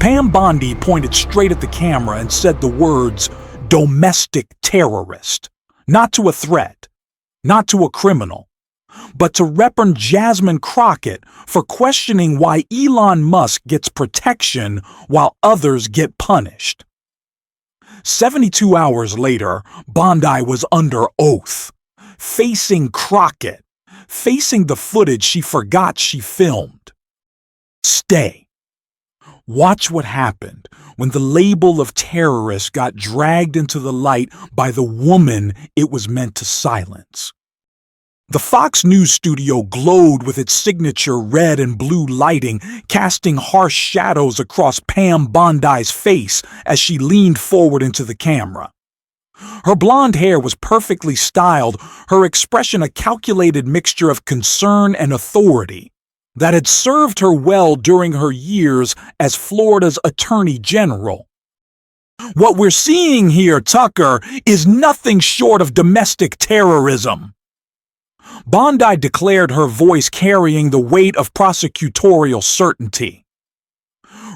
Pam Bondi pointed straight at the camera and said the words, "domestic terrorist," not to a threat, not to a criminal, but to Reverend Jasmine Crockett for questioning why Elon Musk gets protection while others get punished. 72 hours later, Bondi was under oath, facing Crockett, facing the footage she forgot she filmed. Stay. Watch what happened when the label of terrorist got dragged into the light by the woman it was meant to silence. The Fox News studio glowed with its signature red and blue lighting, casting harsh shadows across Pam Bondi's face as she leaned forward into the camera. Her blonde hair was perfectly styled, her expression a calculated mixture of concern and authority that had served her well during her years as Florida's Attorney General. What we're seeing here, Tucker, is nothing short of domestic terrorism. Bondi declared, her voice carrying the weight of prosecutorial certainty.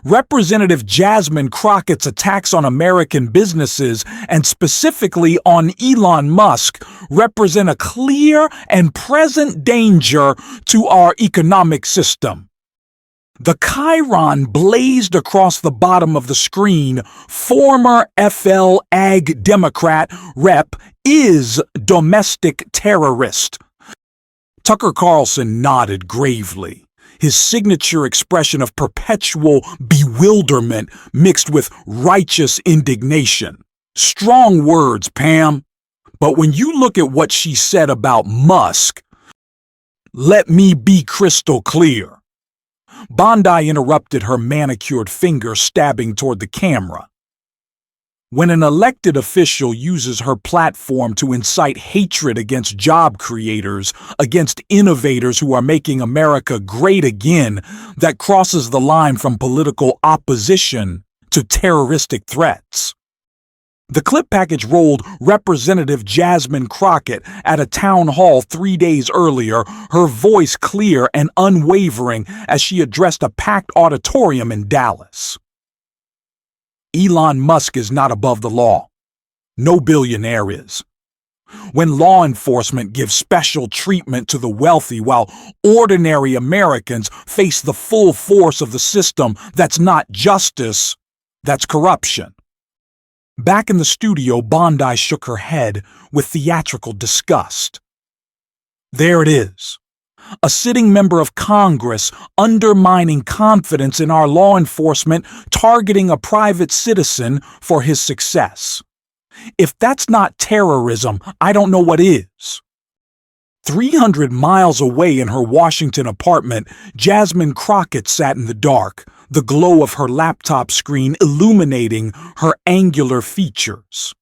Representative Jasmine Crockett's attacks on American businesses, and specifically on Elon Musk, represent a clear and present danger to our economic system. The chyron blazed across the bottom of the screen. Former FL Ag Democrat Rep is domestic terrorist. Tucker Carlson nodded gravely, his signature expression of perpetual bewilderment mixed with righteous indignation. Strong words, Pam, but when you look at what she said about Musk, let me be crystal clear. Bondi interrupted, her manicured finger stabbing toward the camera. When an elected official uses her platform to incite hatred against job creators, against innovators who are making America great again, that crosses the line from political opposition to terroristic threats. The clip package rolled Representative Jasmine Crockett at a town hall 3 days earlier, her voice clear and unwavering as she addressed a packed auditorium in Dallas. Elon Musk is not above the law. No billionaire is. When law enforcement gives special treatment to the wealthy while ordinary Americans face the full force of the system, that's not justice, that's corruption. Back in the studio, Bondi shook her head with theatrical disgust. There it is. A sitting member of Congress undermining confidence in our law enforcement, targeting a private citizen for his success. If that's not terrorism, I don't know what is. 300 miles away in her Washington apartment, Jasmine Crockett sat in the dark, the glow of her laptop screen illuminating her angular features.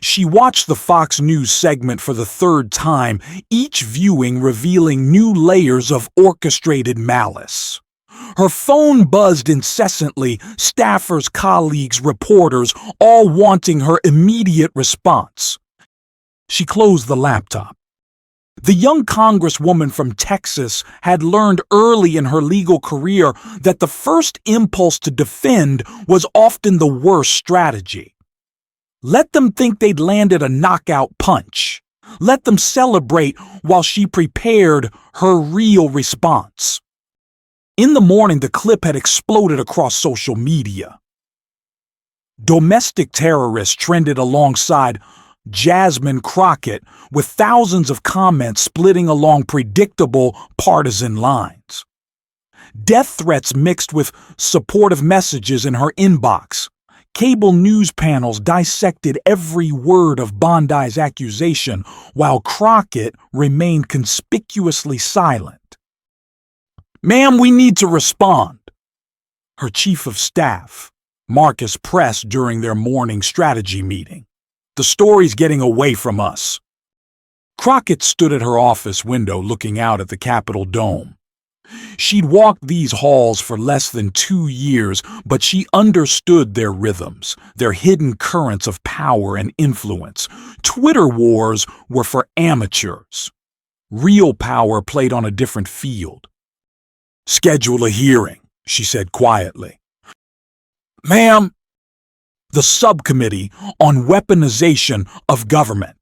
She watched the Fox News segment for the third time, each viewing revealing new layers of orchestrated malice. Her phone buzzed incessantly, staffers, colleagues, reporters, all wanting her immediate response. She closed the laptop. The young congresswoman from Texas had learned early in her legal career that the first impulse to defend was often the worst strategy. Let them think they'd landed a knockout punch. Let them celebrate while she prepared her real response. In the morning, the clip had exploded across social media. Domestic terrorist trended alongside Jasmine Crockett, with thousands of comments splitting along predictable partisan lines. Death threats mixed with supportive messages in her inbox. Cable news panels dissected every word of Bondi's accusation, while Crockett remained conspicuously silent. "Ma'am, we need to respond." Her chief of staff, Marcus, pressed during their morning strategy meeting. "The story's getting away from us." Crockett stood at her office window looking out at the Capitol dome. She'd walked these halls for less than 2 years, but she understood their rhythms, their hidden currents of power and influence. Twitter wars were for amateurs. Real power played on a different field. "Schedule a hearing," she said quietly. Ma'am, the subcommittee on weaponization of government.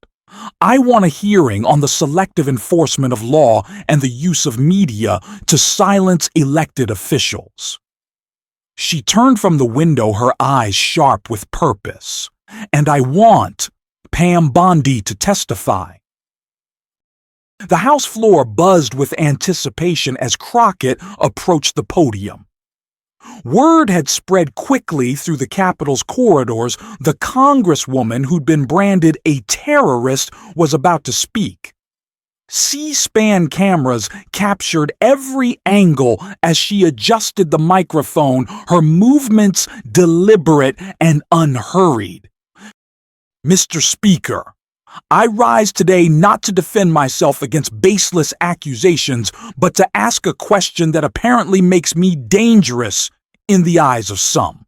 I want a hearing on the selective enforcement of law and the use of media to silence elected officials. She turned from the window, her eyes sharp with purpose. And I want Pam Bondi to testify. The House floor buzzed with anticipation as Crockett approached the podium. Word had spread quickly through the Capitol's corridors the congresswoman who'd been branded a terrorist was about to speak. C-SPAN cameras captured every angle as she adjusted the microphone, her movements deliberate and unhurried. Mr. Speaker, I rise today not to defend myself against baseless accusations, but to ask a question that apparently makes me dangerous in the eyes of some.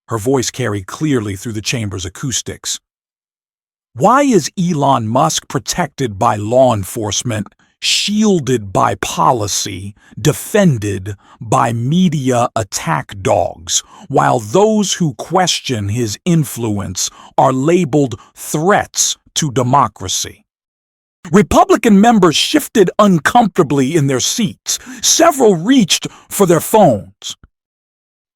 Her voice carried clearly through the chamber's acoustics. Why is Elon Musk protected by law enforcement, shielded by policy, defended by media attack dogs, while those who question his influence are labeled threats to democracy? Republican members shifted uncomfortably in their seats. Several reached for their phones.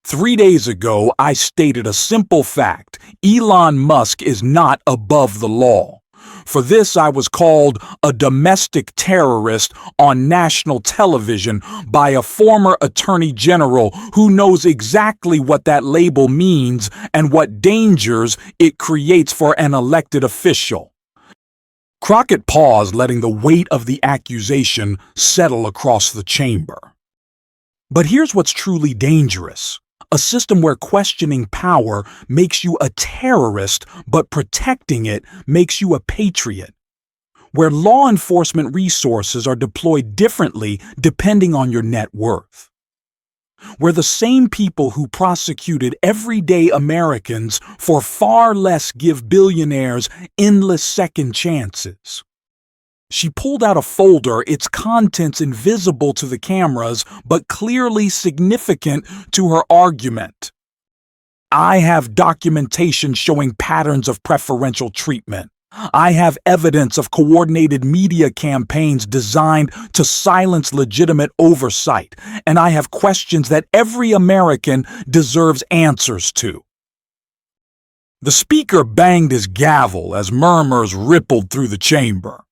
3 days ago, I stated a simple fact. Elon Musk is not above the law. For this, I was called a domestic terrorist on national television by a former attorney general who knows exactly what that label means and what dangers it creates for an elected official. Crockett paused, letting the weight of the accusation settle across the chamber. But here's what's truly dangerous. A system where questioning power makes you a terrorist, but protecting it makes you a patriot. Where law enforcement resources are deployed differently depending on your net worth. Where the same people who prosecuted everyday Americans for far less give billionaires endless second chances. She pulled out a folder, its contents invisible to the cameras, but clearly significant to her argument. I have documentation showing patterns of preferential treatment. I have evidence of coordinated media campaigns designed to silence legitimate oversight, and I have questions that every American deserves answers to. The speaker banged his gavel as murmurs rippled through the chamber.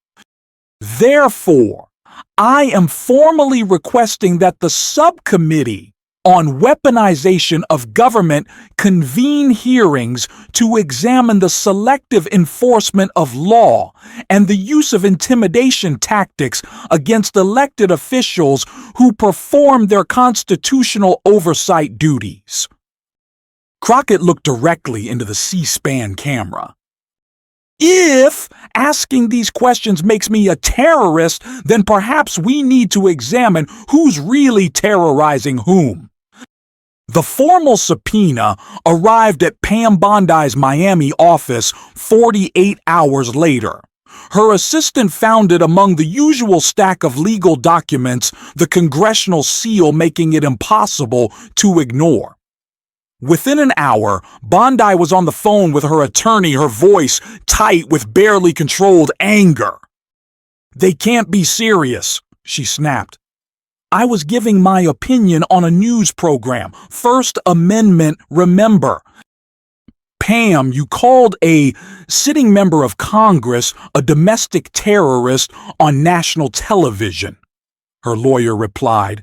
Therefore, I am formally requesting that the subcommittee on weaponization of government convene hearings to examine the selective enforcement of law and the use of intimidation tactics against elected officials who perform their constitutional oversight duties. Crockett looked directly into the C-SPAN camera. If asking these questions makes me a terrorist, then perhaps we need to examine who's really terrorizing whom. The formal subpoena arrived at Pam Bondi's Miami office 48 hours later. Her assistant found it among the usual stack of legal documents, the congressional seal making it impossible to ignore. Within an hour, Bondi was on the phone with her attorney, her voice tight with barely controlled anger. "They can't be serious," she snapped. "I was giving my opinion on a news program. First Amendment, remember." "Pam, you called a sitting member of Congress a domestic terrorist on national television," her lawyer replied.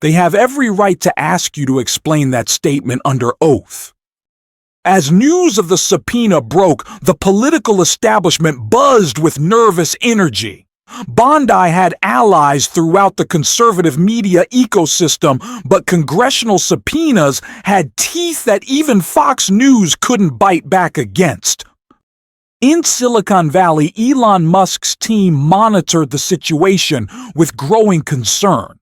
"They have every right to ask you to explain that statement under oath." As news of the subpoena broke, the political establishment buzzed with nervous energy. Bondi had allies throughout the conservative media ecosystem, but congressional subpoenas had teeth that even Fox News couldn't bite back against. In Silicon Valley, Elon Musk's team monitored the situation with growing concern.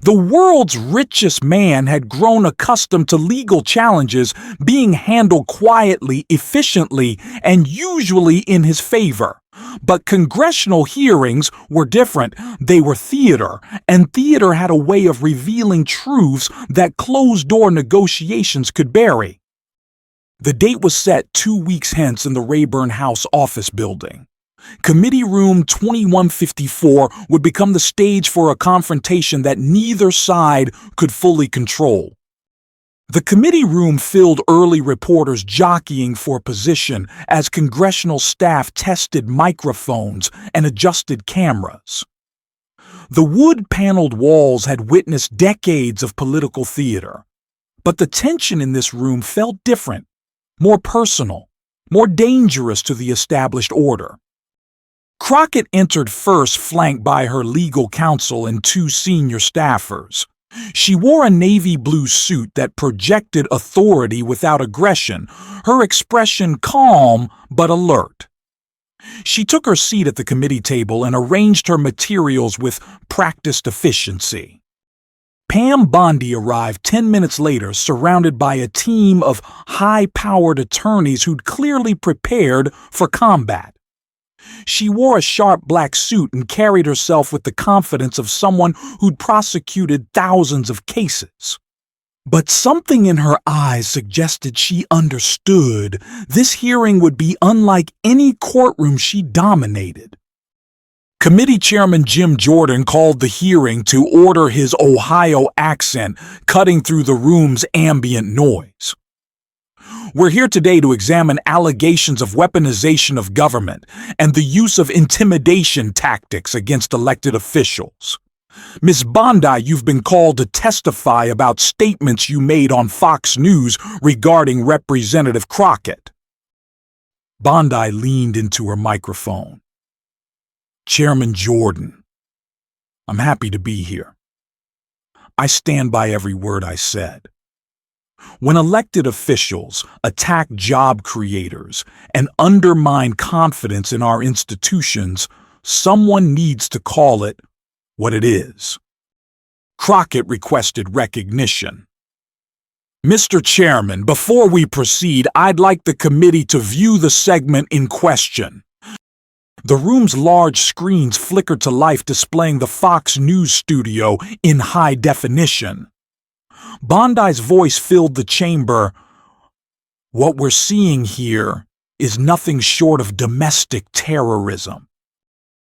The world's richest man had grown accustomed to legal challenges being handled quietly, efficiently, and usually in his favor. But congressional hearings were different. They were theater, and theater had a way of revealing truths that closed-door negotiations could bury. The date was set 2 weeks hence in the Rayburn House office building. Committee Room 2154 would become the stage for a confrontation that neither side could fully control. The committee room filled early reporters jockeying for position as congressional staff tested microphones and adjusted cameras. The wood-paneled walls had witnessed decades of political theater, but the tension in this room felt different, more personal, more dangerous to the established order. Crockett entered first, flanked by her legal counsel and 2 senior staffers. She wore a navy blue suit that projected authority without aggression, her expression calm but alert. She took her seat at the committee table and arranged her materials with practiced efficiency. Pam Bondi arrived 10 minutes later, surrounded by a team of high-powered attorneys who'd clearly prepared for combat. She wore a sharp black suit and carried herself with the confidence of someone who'd prosecuted thousands of cases. But something in her eyes suggested she understood this hearing would be unlike any courtroom she dominated. Committee Chairman Jim Jordan called the hearing to order, his Ohio accent cutting through the room's ambient noise. We're here today to examine allegations of weaponization of government and the use of intimidation tactics against elected officials. Ms. Bondi, you've been called to testify about statements you made on Fox News regarding Representative Crockett. Bondi leaned into her microphone. Chairman Jordan, I'm happy to be here. I stand by every word I said. When elected officials attack job creators and undermine confidence in our institutions, someone needs to call it what it is. Crockett requested recognition. Mr. Chairman, before we proceed, I'd like the committee to view the segment in question. The room's large screens flickered to life, displaying the Fox News studio in high definition. Bondi's voice filled the chamber. What we're seeing here is nothing short of domestic terrorism.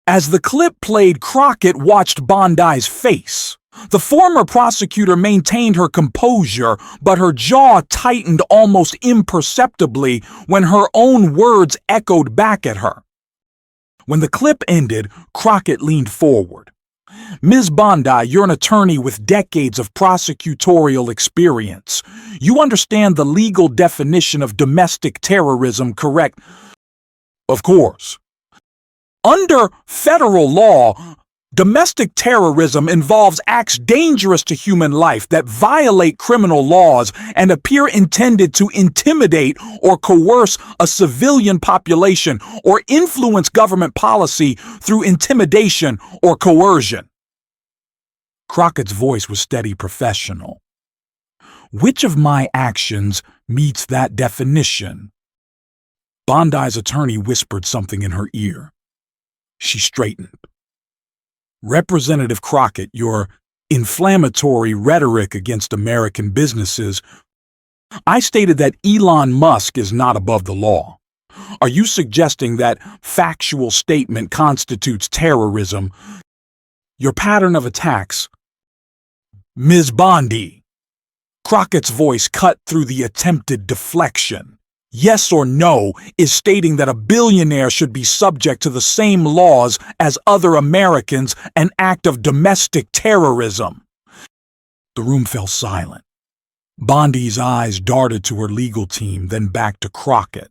As the clip played, Crockett watched Bondi's face. The former prosecutor maintained her composure, but her jaw tightened almost imperceptibly when her own words echoed back at her. When the clip ended, Crockett leaned forward. Ms. Bondi, you're an attorney with decades of prosecutorial experience. You understand the legal definition of domestic terrorism, correct? Of course. Under federal law, domestic terrorism involves acts dangerous to human life that violate criminal laws and appear intended to intimidate or coerce a civilian population or influence government policy through intimidation or coercion. Crockett's voice was steady, professional. Which of my actions meets that definition? Bondi's attorney whispered something in her ear. She straightened. Representative Crockett, your inflammatory rhetoric against American businesses. I stated that Elon Musk is not above the law. Are you suggesting that factual statement constitutes terrorism? Your pattern of attacks. Ms. Bondi. Crockett's voice cut through the attempted deflection. Yes or no is stating that a billionaire should be subject to the same laws as other Americans, an act of domestic terrorism. The room fell silent. Bondi's eyes darted to her legal team, then back to Crockett.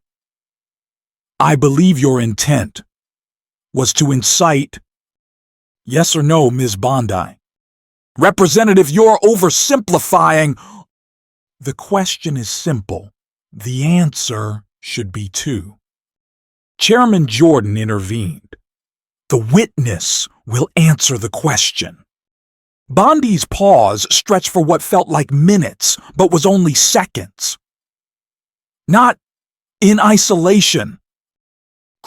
I believe your intent was to incite. Yes or no, Ms. Bondi? Representative, you're oversimplifying. The question is simple. The answer should be too. Chairman Jordan intervened. The witness will answer the question. Bondi's pause stretched for what felt like minutes, but was only seconds. Not in isolation.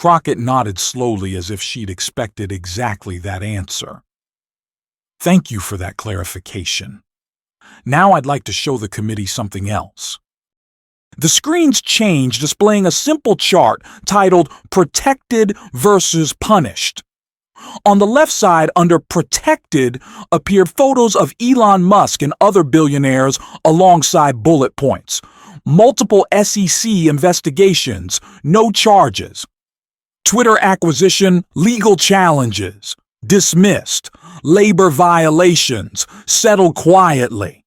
Crockett nodded slowly as if she'd expected exactly that answer. Thank you for that clarification. Now I'd like to show the committee something else. The screens changed, displaying a simple chart titled Protected versus Punished. On the left side, under Protected, appeared photos of Elon Musk and other billionaires alongside bullet points. Multiple SEC investigations, no charges. Twitter acquisition, legal challenges. Dismissed. Labor violations, settled quietly.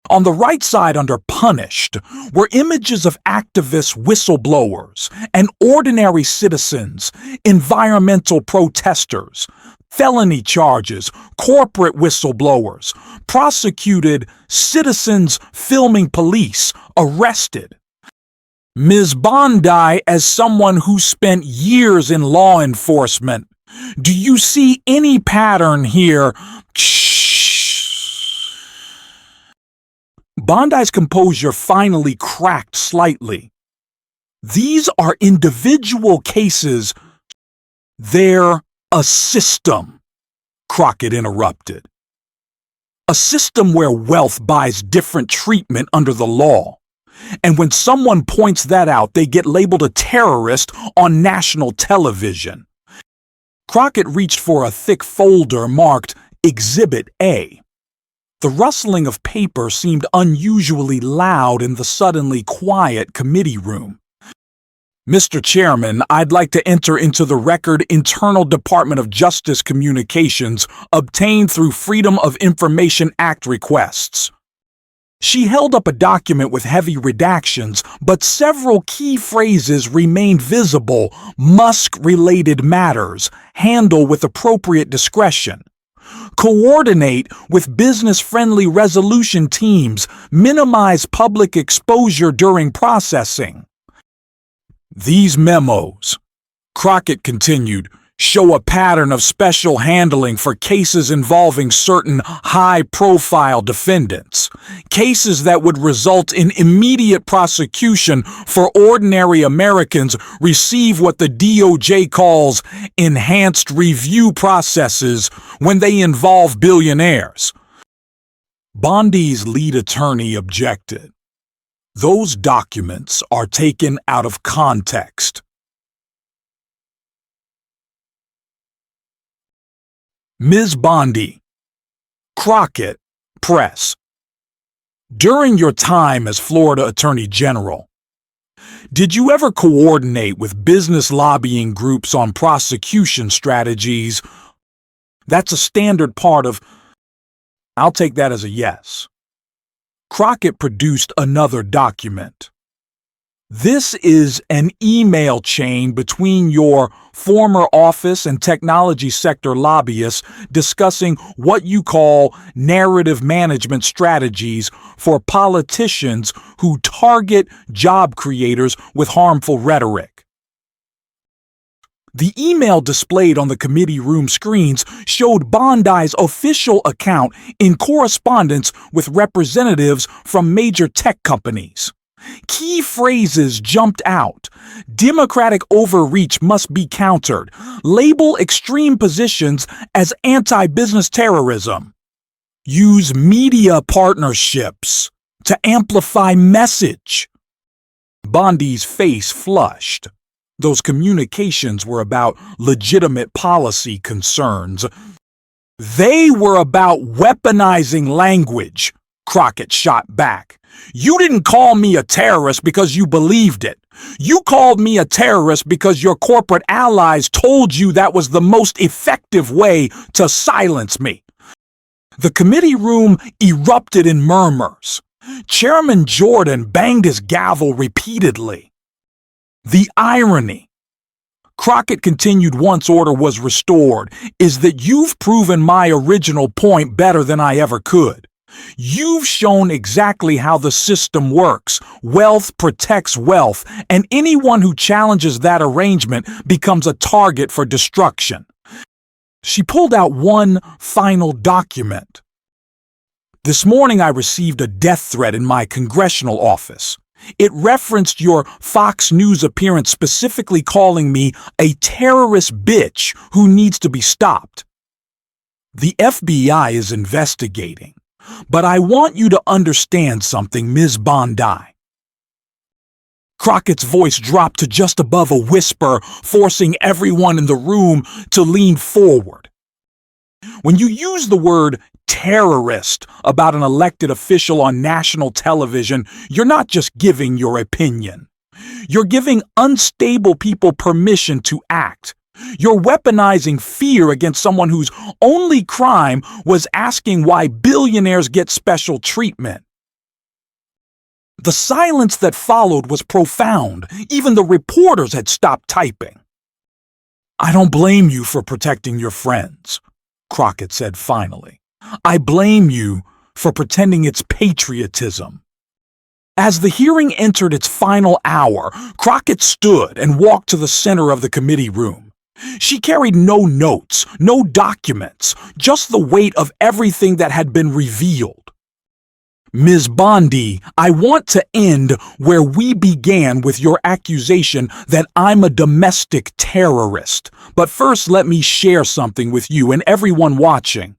On the right side, under Punished, were images of activists, whistleblowers, and ordinary citizens, environmental protesters, felony charges, corporate whistleblowers, prosecuted, citizens filming police, arrested. Ms. Bondi, as someone who spent years in law enforcement, do you see any pattern here? Bondi's composure finally cracked slightly. These are individual cases. They're a system, Crockett interrupted. A system where wealth buys different treatment under the law. And when someone points that out, they get labeled a terrorist on national television. Crockett reached for a thick folder marked Exhibit A. The rustling of paper seemed unusually loud in the suddenly quiet committee room. Mr. Chairman, I'd like to enter into the record Internal Department of Justice communications obtained through Freedom of Information Act requests. She held up a document with heavy redactions, but several key phrases remained visible. Musk-related matters. Handle with appropriate discretion. Coordinate with business-friendly resolution teams. Minimize public exposure during processing. These memos, Crockett continued, show a pattern of special handling for cases involving certain high-profile defendants. Cases that would result in immediate prosecution for ordinary Americans receive what the DOJ calls enhanced review processes when they involve billionaires. Bondi's lead attorney objected. Those documents are taken out of context. Ms. Bondi, Crockett, Press. During your time as Florida Attorney General, did you ever coordinate with business lobbying groups on prosecution strategies? That's a standard part of... I'll take that as a yes. Crockett produced another document. This is an email chain between your former office and technology sector lobbyists discussing what you call narrative management strategies for politicians who target job creators with harmful rhetoric. The email displayed on the committee room screens showed Bondi's official account in correspondence with representatives from major tech companies. Key phrases jumped out. Democratic overreach must be countered. Label extreme positions as anti-business terrorism. Use media partnerships to amplify message. Bondi's face flushed. Those communications were about legitimate policy concerns. They were about weaponizing language, Crockett shot back. You didn't call me a terrorist because you believed it. You called me a terrorist because your corporate allies told you that was the most effective way to silence me. The committee room erupted in murmurs. Chairman Jordan banged his gavel repeatedly. The irony, Crockett continued once order was restored, is that you've proven my original point better than I ever could. You've shown exactly how the system works. Wealth protects wealth, and anyone who challenges that arrangement becomes a target for destruction. She pulled out one final document. This morning I received a death threat in my congressional office. It referenced your Fox News appearance, specifically calling me a terrorist bitch who needs to be stopped. The FBI is investigating, but I want you to understand something, Ms. Bondi. Crockett's voice dropped to just above a whisper, forcing everyone in the room to lean forward. When you use the word terrorist about an elected official on national television, you're not just giving your opinion. You're giving unstable people permission to act. You're weaponizing fear against someone whose only crime was asking why billionaires get special treatment. The silence that followed was profound. Even the reporters had stopped typing. "I don't blame you for protecting your friends," Crockett said finally. "I blame you for pretending it's patriotism." As the hearing entered its final hour, Crockett stood and walked to the center of the committee room. She carried no notes, no documents, just the weight of everything that had been revealed. "Ms. Bondi, I want to end where we began with your accusation that I'm a domestic terrorist. But first, let me share something with you and everyone watching."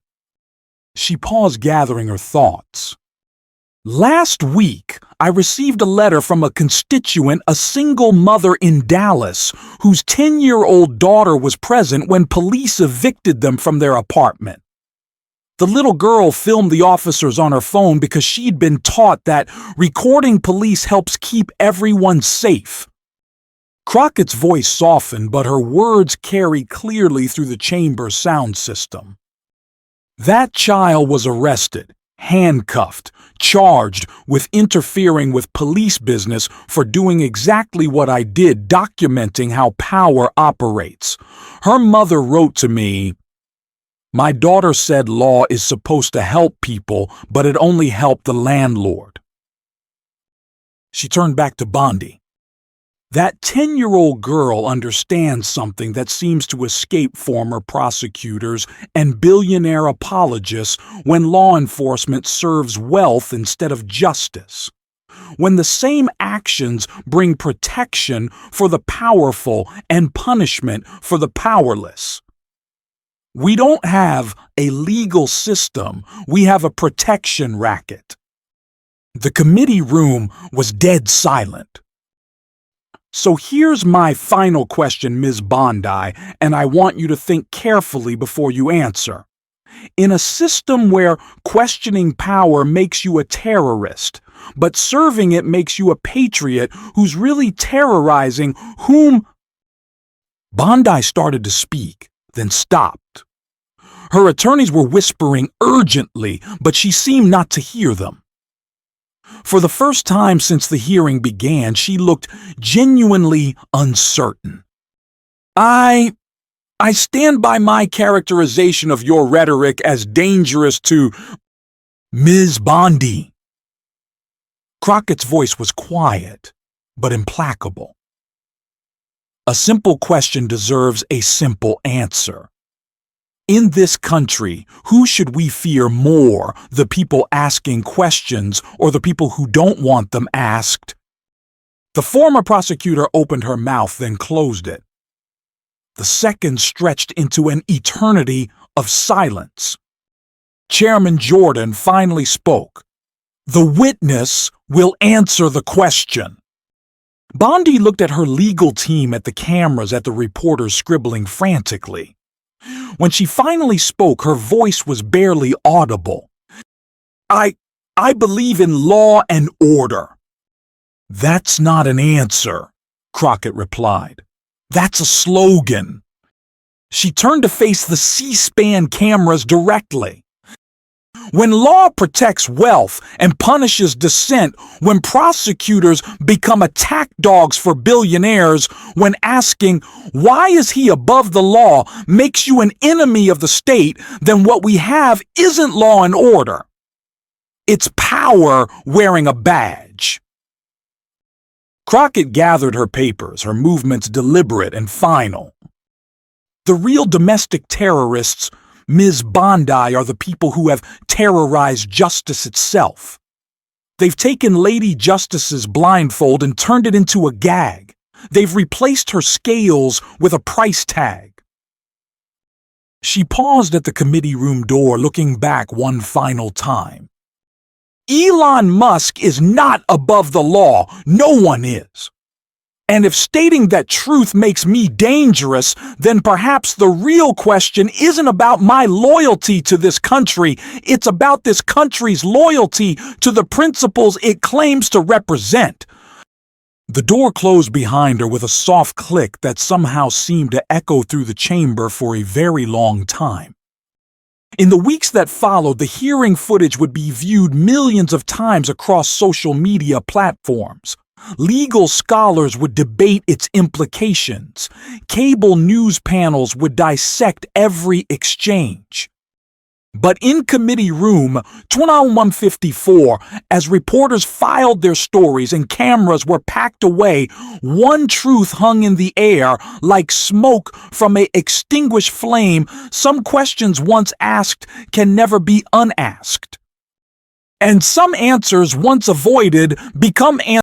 She paused, gathering her thoughts. "Last week, I received a letter from a constituent, a single mother in Dallas, whose 10-year-old daughter was present when police evicted them from their apartment. The little girl filmed the officers on her phone because she'd been taught that recording police helps keep everyone safe." Crockett's voice softened, but her words carried clearly through the chamber's sound system. "That child was arrested, handcuffed, charged with interfering with police business for doing exactly what I did, documenting how power operates. Her mother wrote to me, 'My daughter said law is supposed to help people, but it only helped the landlord.'" She turned back to Bondi. "That 10-year-old girl understands something that seems to escape former prosecutors and billionaire apologists when law enforcement serves wealth instead of justice. When the same actions bring protection for the powerful and punishment for the powerless. We don't have a legal system, we have a protection racket." The committee room was dead silent. "So here's my final question, Ms. Bondi, and I want you to think carefully before you answer. In a system where questioning power makes you a terrorist, but serving it makes you a patriot who's really terrorizing whom—" Bondi started to speak, then stopped. Her attorneys were whispering urgently, but she seemed not to hear them. For the first time since the hearing began, she looked genuinely uncertain. I stand by my characterization of your rhetoric as dangerous to Ms. Bondi." Crockett's voice was quiet, but implacable. "A simple question deserves a simple answer. In this country, who should we fear more, the people asking questions or the people who don't want them asked?" The former prosecutor opened her mouth, then closed it. The seconds stretched into an eternity of silence. Chairman Jordan finally spoke. "The witness will answer the question." Bondi looked at her legal team, at the cameras, at the reporters scribbling frantically. When she finally spoke, her voice was barely audible. I believe in law and order." "That's not an answer," Crockett replied. "That's a slogan." She turned to face the C-SPAN cameras directly. "When law protects wealth and punishes dissent, when prosecutors become attack dogs for billionaires, when asking, 'Why is he above the law?' makes you an enemy of the state, then what we have isn't law and order. It's power wearing a badge." Crockett gathered her papers, her movements deliberate and final. "The real domestic terrorists, Ms. Bondi, are the people who have terrorized justice itself. They've taken Lady Justice's blindfold and turned it into a gag. They've replaced her scales with a price tag. She paused at the committee room door, looking back one final time. Elon Musk is not above the law. No one is. And if stating that truth makes me dangerous, then perhaps the real question isn't about my loyalty to this country. It's about this country's loyalty to the principles it claims to represent. The door closed behind her with a soft click that somehow seemed to echo through the chamber for a very long time. In the weeks that followed, the hearing footage would be viewed millions of times across social media platforms. Legal scholars would debate its implications. Cable news panels would dissect every exchange. But in committee room 2154, as reporters filed their stories and cameras were packed away, one truth hung in the air like smoke from an extinguished flame. Some questions once asked can never be unasked. And some answers once avoided become answers